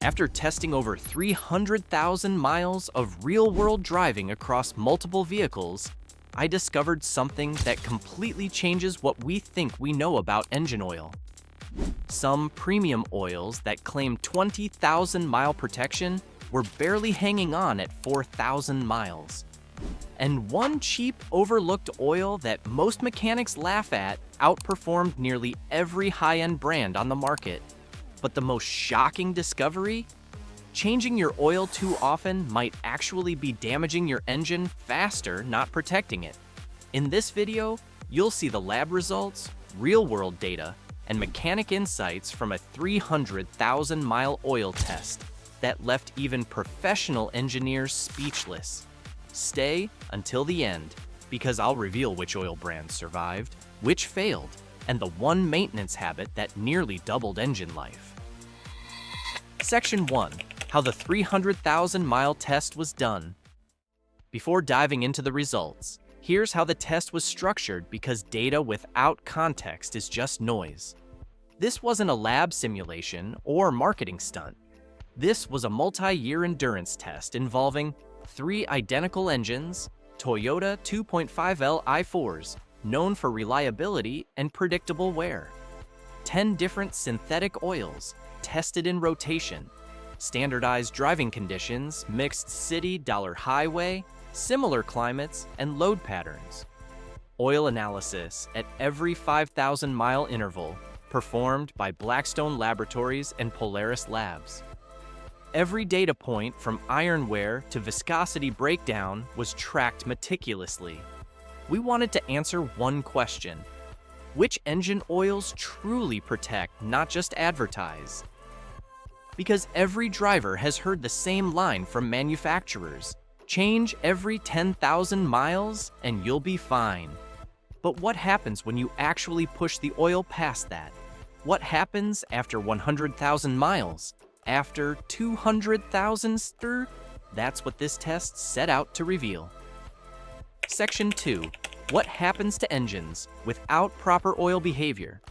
After testing over 300,000 miles of real-world driving across multiple vehicles, I discovered something that completely changes what we think we know about engine oil. Some premium oils that claim 20,000-mile protection were barely hanging on at 4,000 miles. And one cheap, overlooked oil that most mechanics laugh at outperformed nearly every high-end brand on the market. But the most shocking discovery? Changing your oil too often might actually be damaging your engine faster, not protecting it. In this video, you'll see the lab results, real-world data, and mechanic insights from a 300,000-mile oil test that left even professional engineers speechless. Stay until the end, because I'll reveal which oil brands survived, which failed, and the one maintenance habit that nearly doubled engine life. Section 1. How the 300,000-mile test was done. Before diving into the results, here's how the test was structured, because data without context is just noise. This wasn't a lab simulation or marketing stunt. This was a multi-year endurance test involving 3 identical engines, Toyota 2.5L i4s, known for reliability and predictable wear. 10 different synthetic oils, tested in rotation. Standardized driving conditions, mixed city, highway, similar climates, and load patterns. Oil analysis at every 5,000-mile interval, performed by Blackstone Laboratories and Polaris Labs. Every data point from iron wear to viscosity breakdown was tracked meticulously. We wanted to answer one question: which engine oils truly protect, not just advertise? Because every driver has heard the same line from manufacturers: change every 10,000 miles and you'll be fine. But what happens when you actually push the oil past that? What happens after 100,000 miles? After 200,000? That's what this test set out to reveal. Section 2. What happens to engines without proper oil behavior?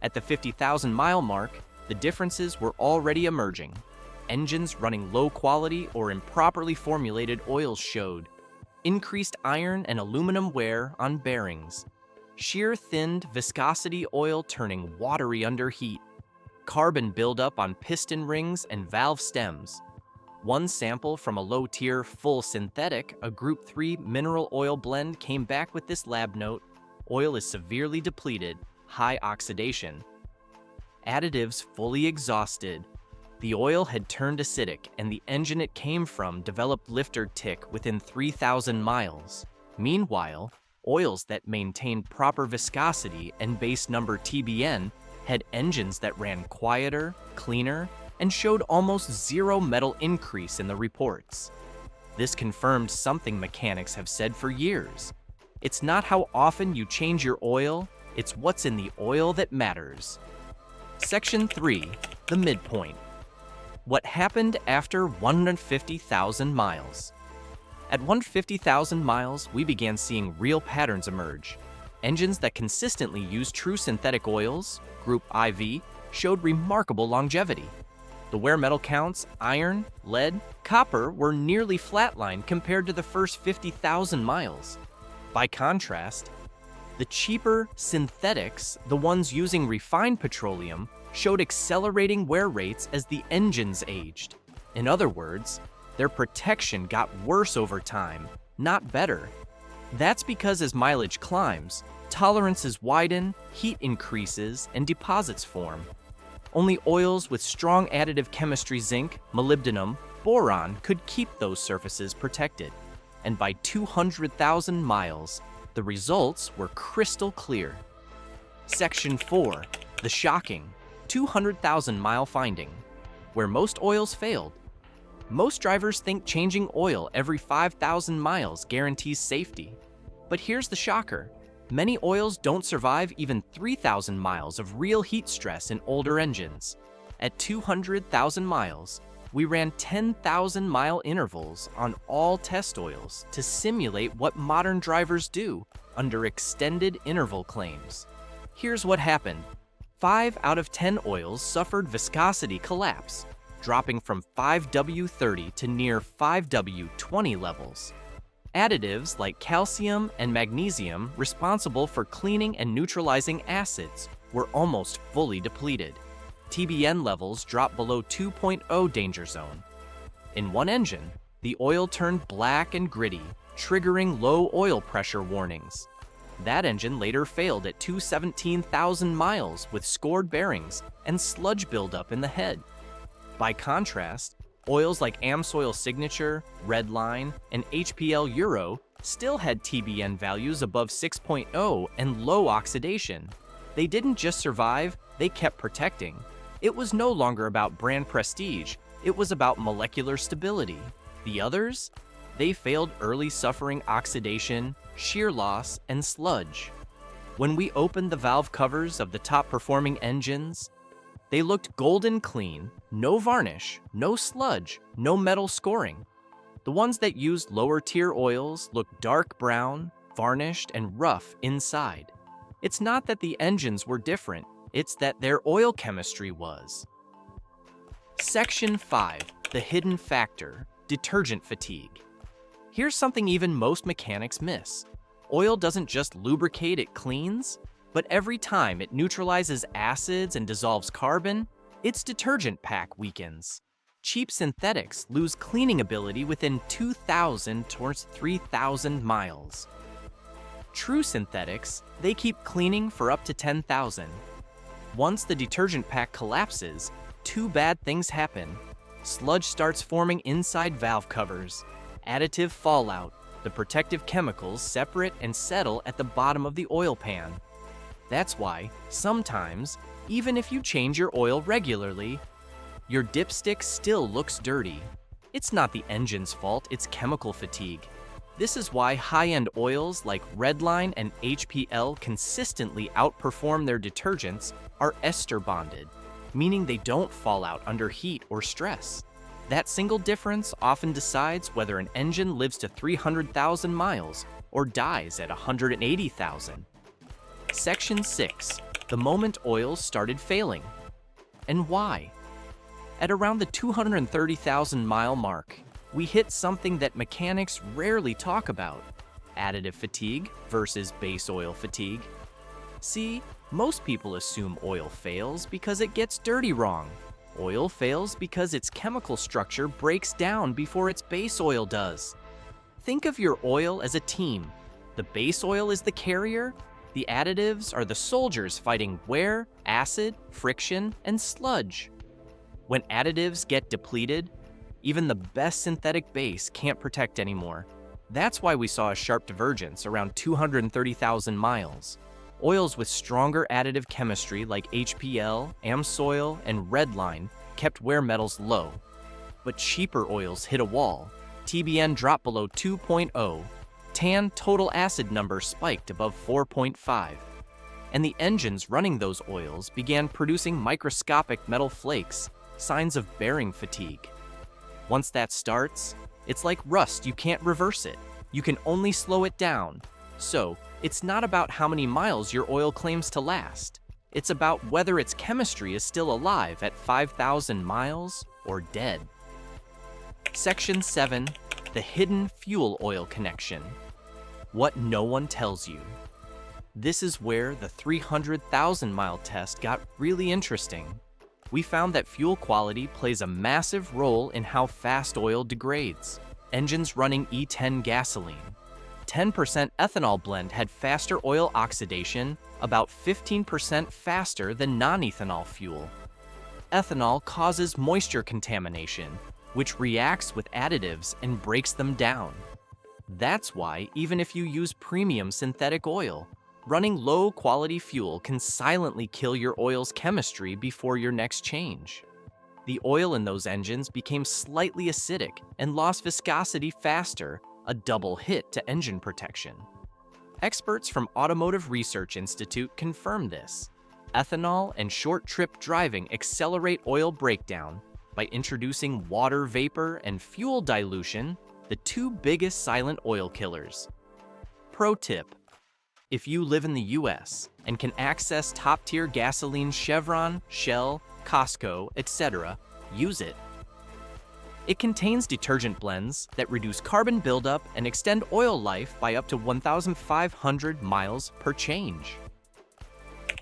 At the 50,000-mile mark, the differences were already emerging. Engines running low-quality or improperly formulated oils showed increased iron and aluminum wear on bearings, shear-thinned viscosity oil turning watery under heat, carbon buildup on piston rings and valve stems. One sample from a low-tier full synthetic, a Group 3 mineral oil blend, came back with this lab note: oil is severely depleted, high oxidation. Additives fully exhausted. The oil had turned acidic, and the engine it came from developed lifter tick within 3,000 miles. Meanwhile, oils that maintained proper viscosity and base number TBN had engines that ran quieter, cleaner, and showed almost zero metal increase in the reports. This confirmed something mechanics have said for years: it's not how often you change your oil, it's what's in the oil that matters. Section 3. The Midpoint. What happened after 150,000 miles? At 150,000 miles, we began seeing real patterns emerge. Engines that consistently used true synthetic oils, Group IV, showed remarkable longevity. The wear metal counts, iron, lead, copper, were nearly flatlined compared to the first 50,000 miles. By contrast, the cheaper synthetics, the ones using refined petroleum, showed accelerating wear rates as the engines aged. In other words, their protection got worse over time, not better. That's because as mileage climbs, tolerances widen, heat increases, and deposits form. Only oils with strong additive chemistry, zinc, molybdenum, boron, could keep those surfaces protected. And by 200,000 miles, the results were crystal clear. Section 4. The shocking 200,000-mile finding, where most oils failed. Most drivers think changing oil every 5,000 miles guarantees safety. But here's the shocker: many oils don't survive even 3,000 miles of real heat stress in older engines. At 200,000 miles, we ran 10,000-mile intervals on all test oils to simulate what modern drivers do under extended interval claims. Here's what happened. 5 out of 10 oils suffered viscosity collapse, dropping from 5W30 to near 5W20 levels. Additives like calcium and magnesium, responsible for cleaning and neutralizing acids, were almost fully depleted. TBN levels dropped below 2.0 danger zone. In one engine, the oil turned black and gritty, triggering low oil pressure warnings. That engine later failed at 217,000 miles with scored bearings and sludge buildup in the head. By contrast, oils like AmSoil Signature, Redline, and HPL Euro still had TBN values above 6.0 and low oxidation. They didn't just survive, they kept protecting. It was no longer about brand prestige, it was about molecular stability. The others? They failed early, suffering oxidation, shear loss, and sludge. When we opened the valve covers of the top-performing engines, they looked golden clean, no varnish, no sludge, no metal scoring. The ones that used lower-tier oils looked dark brown, varnished, and rough inside. It's not that the engines were different, it's that their oil chemistry was. Section 5. The hidden factor, detergent fatigue. Here's something even most mechanics miss. Oil doesn't just lubricate, it cleans, but every time it neutralizes acids and dissolves carbon, its detergent pack weakens. Cheap synthetics lose cleaning ability within 2,000 towards 3,000 miles. True synthetics, they keep cleaning for up to 10,000. Once the detergent pack collapses, two bad things happen. Sludge starts forming inside valve covers. Additive fallout, the protective chemicals separate and settle at the bottom of the oil pan. That's why, sometimes, even if you change your oil regularly, your dipstick still looks dirty. It's not the engine's fault, it's chemical fatigue. This is why high-end oils like Redline and HPL consistently outperform their detergents are ester bonded, meaning they don't fall out under heat or stress. That single difference often decides whether an engine lives to 300,000 miles or dies at 180,000. Section 6. The moment oils started failing. And why? At around the 230,000 mile mark, we hit something that mechanics rarely talk about: additive fatigue versus base oil fatigue. See, most people assume oil fails because it gets dirty wrong. Oil fails because its chemical structure breaks down before its base oil does. Think of your oil as a team. The base oil is the carrier, the additives are the soldiers fighting wear, acid, friction, and sludge. When additives get depleted, even the best synthetic base can't protect anymore. That's why we saw a sharp divergence around 230,000 miles. Oils with stronger additive chemistry like HPL, AmSoil, and Redline kept wear metals low. But cheaper oils hit a wall. TBN dropped below 2.0. TAN total acid number spiked above 4.5. And the engines running those oils began producing microscopic metal flakes, signs of bearing fatigue. Once that starts, it's like rust, you can't reverse it. You can only slow it down. So, it's not about how many miles your oil claims to last. It's about whether its chemistry is still alive at 5,000 miles or dead. Section 7. The hidden fuel oil connection. What no one tells you. This is where the 300,000 mile test got really interesting. We found that fuel quality plays a massive role in how fast oil degrades. Engines running E10 gasoline, 10% ethanol blend had faster oil oxidation, about 15% faster than non-ethanol fuel. Ethanol causes moisture contamination, which reacts with additives and breaks them down. That's why, even if you use premium synthetic oil, running low-quality fuel can silently kill your oil's chemistry before your next change. The oil in those engines became slightly acidic and lost viscosity faster, a double hit to engine protection. Experts from Automotive Research Institute confirm this. Ethanol and short-trip driving accelerate oil breakdown by introducing water vapor and fuel dilution, the two biggest silent oil killers. Pro tip: if you live in the US and can access top-tier gasoline Chevron, Shell, Costco, etc., use it. It contains detergent blends that reduce carbon buildup and extend oil life by up to 1,500 miles per change.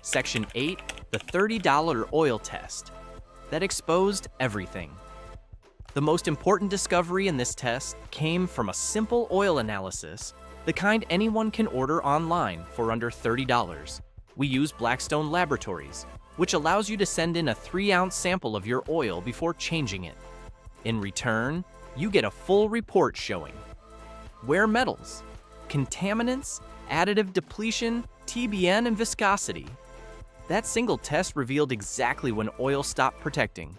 Section 8, the $30 oil test. That exposed everything. The most important discovery in this test came from a simple oil analysis, the kind anyone can order online for under $30. We use Blackstone Laboratories, which allows you to send in a 3-ounce sample of your oil before changing it. In return, you get a full report showing wear metals, contaminants, additive depletion, TBN, and viscosity. That single test revealed exactly when oil stopped protecting.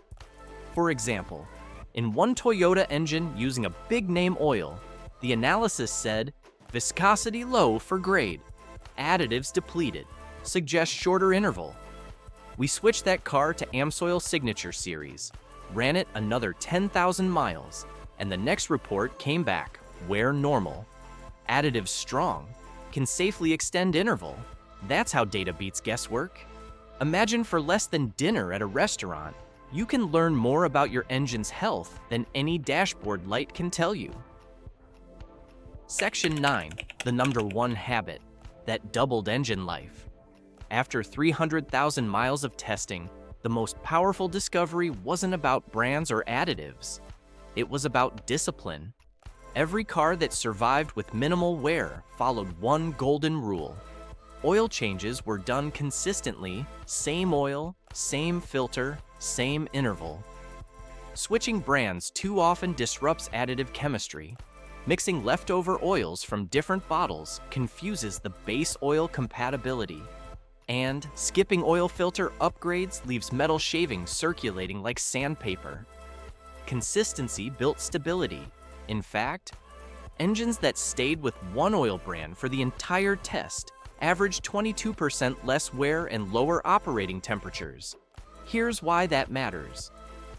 For example, in one Toyota engine using a big-name oil, the analysis said viscosity low for grade, additives depleted, suggests shorter interval. We switched that car to AmSoil Signature Series, ran it another 10,000 miles, and the next report came back wear normal. Additives strong, can safely extend interval. That's how data beats guesswork. Imagine for less than dinner at a restaurant, you can learn more about your engine's health than any dashboard light can tell you. Section 9, the number 1 habit, that doubled engine life. After 300,000 miles of testing, the most powerful discovery wasn't about brands or additives. It was about discipline. Every car that survived with minimal wear followed one golden rule. Oil changes were done consistently, same oil, same filter, same interval. Switching brands too often disrupts additive chemistry. Mixing leftover oils from different bottles confuses the base oil compatibility. And skipping oil filter upgrades leaves metal shavings circulating like sandpaper. Consistency built stability. In fact, engines that stayed with one oil brand for the entire test averaged 22% less wear and lower operating temperatures. Here's why that matters.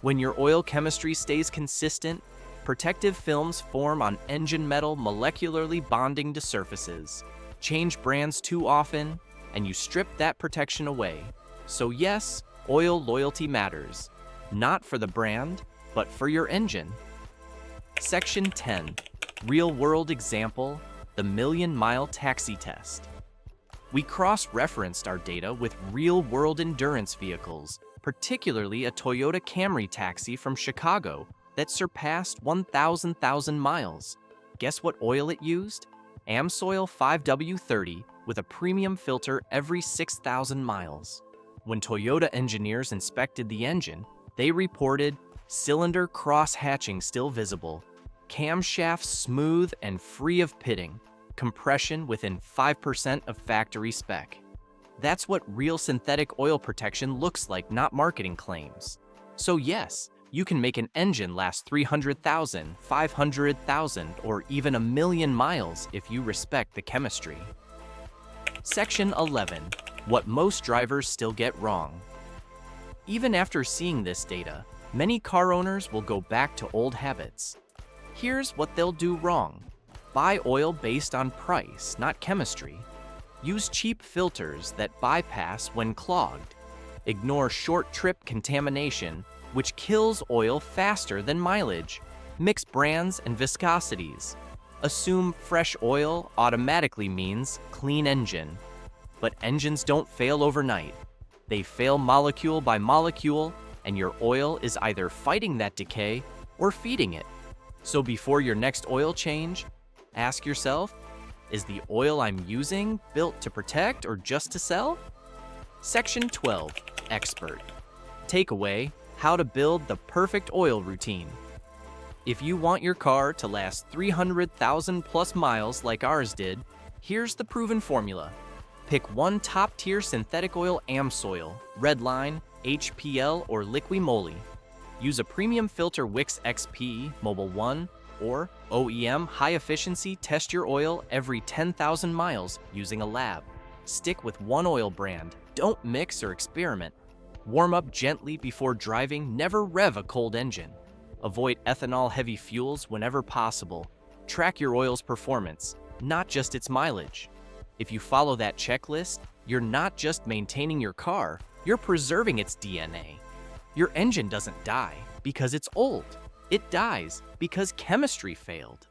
When your oil chemistry stays consistent, protective films form on engine metal, molecularly bonding to surfaces. Change brands too often, and you strip that protection away. So yes, oil loyalty matters. Not for the brand, but for your engine. Section 10, real-world example, the million-mile taxi test. We cross-referenced our data with real-world endurance vehicles, particularly a Toyota Camry taxi from Chicago that surpassed 1,000 miles. Guess what oil it used? AmSoil 5W30 with a premium filter every 6,000 miles. When Toyota engineers inspected the engine, they reported cylinder cross-hatching still visible, camshafts smooth and free of pitting, compression within 5% of factory spec. That's what real synthetic oil protection looks like, not marketing claims. So yes, you can make an engine last 300,000, 500,000, or even 1,000,000 miles if you respect the chemistry. Section 11, what most drivers still get wrong. Even after seeing this data, many car owners will go back to old habits. Here's what they'll do wrong. Buy oil based on price, not chemistry. Use cheap filters that bypass when clogged. Ignore short trip contamination, which kills oil faster than mileage. Mix brands and viscosities. Assume fresh oil automatically means clean engine. But engines don't fail overnight. They fail molecule by molecule, and your oil is either fighting that decay or feeding it. So before your next oil change, ask yourself, is the oil I'm using built to protect or just to sell? Section 12, expert. Takeaway, how to build the perfect oil routine. If you want your car to last 300,000 plus miles like ours did, here's the proven formula. Pick one top-tier synthetic oil AmSoil, Redline, HPL, or Liqui Moly. Use a premium filter Wix XP, Mobile 1, or OEM high-efficiency test your oil every 10,000 miles using a lab. Stick with one oil brand. Don't mix or experiment. Warm up gently before driving. Never rev a cold engine. Avoid ethanol-heavy fuels whenever possible. Track your oil's performance, not just its mileage. If you follow that checklist, you're not just maintaining your car, you're preserving its DNA. Your engine doesn't die because it's old. It dies because chemistry failed.